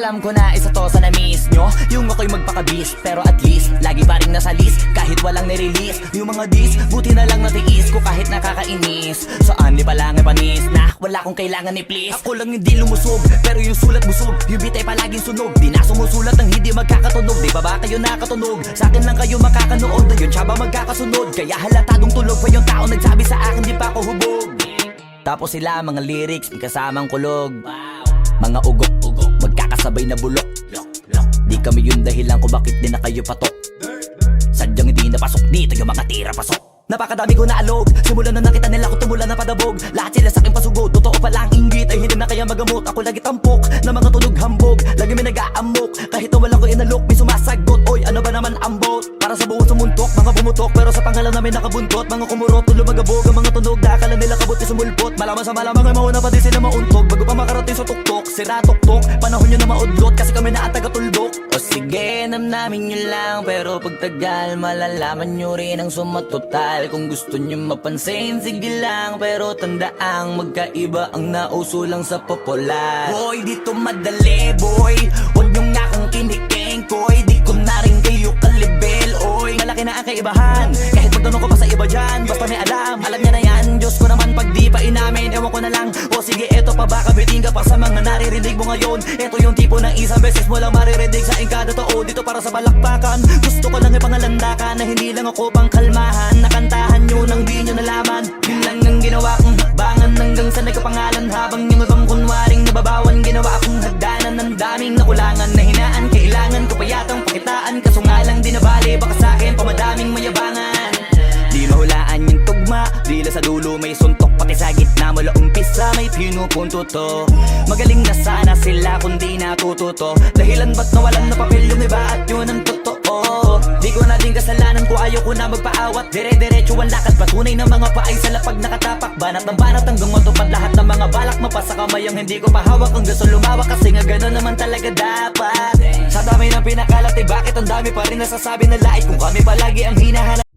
Alam ko na isa to sa na-miss nyo, yung ako'y magpakabis, pero at least lagi pa rin nasa list kahit walang nirelease. Yung mga dis, buti na lang natiis ko kahit nakakainis. Saan di pa lang ay panis na wala kong kailangan ni please. Ako lang hindi lumusog, pero yung sulat busog. Yung beat ay palaging sunog, di na sumusulat ng hindi magkakatunog. Di ba ba kayo nakatunog? Sa akin lang kayo makakanood, na yun siya ba magkakasunod? Kaya halatadong tulog pa yung tao nagsabi sa akin di pa ako hubog. Tapos sila mga lyrics, may kasamang kulog. Mga ugok, magkakasabay na bulok. Di kami yung dahilan kung bakit di na kayo patok. Sadyang hindi napasok dito yung mga tira pasok. Napakadami ko na alog, simulan na nakita nila ko tumula na padabog. Lahat sila sa akin pasugod, totoo palang inggit ay hindi na kaya magamot. Ako lagi tampok, na mga tunog hambog. Lagi may nag-aamok, kahit wala ko inalok. May sumasagot, oy ano ba naman ang bot? Para sa buong sumuntok, mga bumutok. Pero sa pangalan namin nakabuntot, mga kumurot, tulo magabog. Ang mga tunog, dakala nila kabuti sumulpot. Malaman sa malamang ay mauna pa din sila mauntog. Bago pa makarating sa tuktok, sira tuktok. Panahon nyo na maudlot, kasi kami na taga-tuldok. O sige, namnamin nyo lang, pero pagtagal malalaman nyo rin ang sumatotal. Kung gusto nyo mapansin, sige lang, pero tandaang magkaiba ang nauso lang sa popular. Boy, dito madali, boy. Huwag nyo nga akong kiniking, koy. Di ko na rin kayo kalibel, oy. Malaki na ang kaibahan, kahit magtanong ko pa sa iba dyan. Basta may alam niya na yan. Diyos ko naman pag di pa inamin, ewan ko na lang. O sige, eto pa ba, kabiting ka pa sa mga naririnig mo ngayon. Eto yung tipo ng isang beses mo lang maririnig sa kada tao. Dito para sa balakbakan, gusto ko lang ipangalandakan na hindi lang ako pang kalmahan. Nakantahan nyo nang di nyo nalaman. Yun lang ang ginawa kong hakbangan hanggang sa nagkapangalan. Habang yung ibang kunwaring nababawan, ginawa akong hagdanan ng daming nakulangan na hinaan. Kailangan ko pa yatang pakitaan, kaso nga lang di nabali. Baka sa akin pamadaming mayabangan. Di mahulaan yung tugma, dila sa dulo may suntok. Pati sa gitna mula umpisa may pinupunto to. Magaling na sana sila kung di natututo. Dahilan ba't nawalan na papel yung iba at yun ang totoo. Di ko na din kasalanan ko, ayaw ko na magpaawat. Dire-diretso ang lakad, patunay ng mga paay sa lapag nakatapak. Banat ng banat hanggang matupad lahat ng mga balak. Mapasa kamay ang hindi ko pahawak, ang gusto lumawak. Kasi nga gano'n naman talaga dapat. Sa dami ng pinakalat, bakit ang dami pa rin nasasabi na lait. Kung kami palagi ang hinahanap.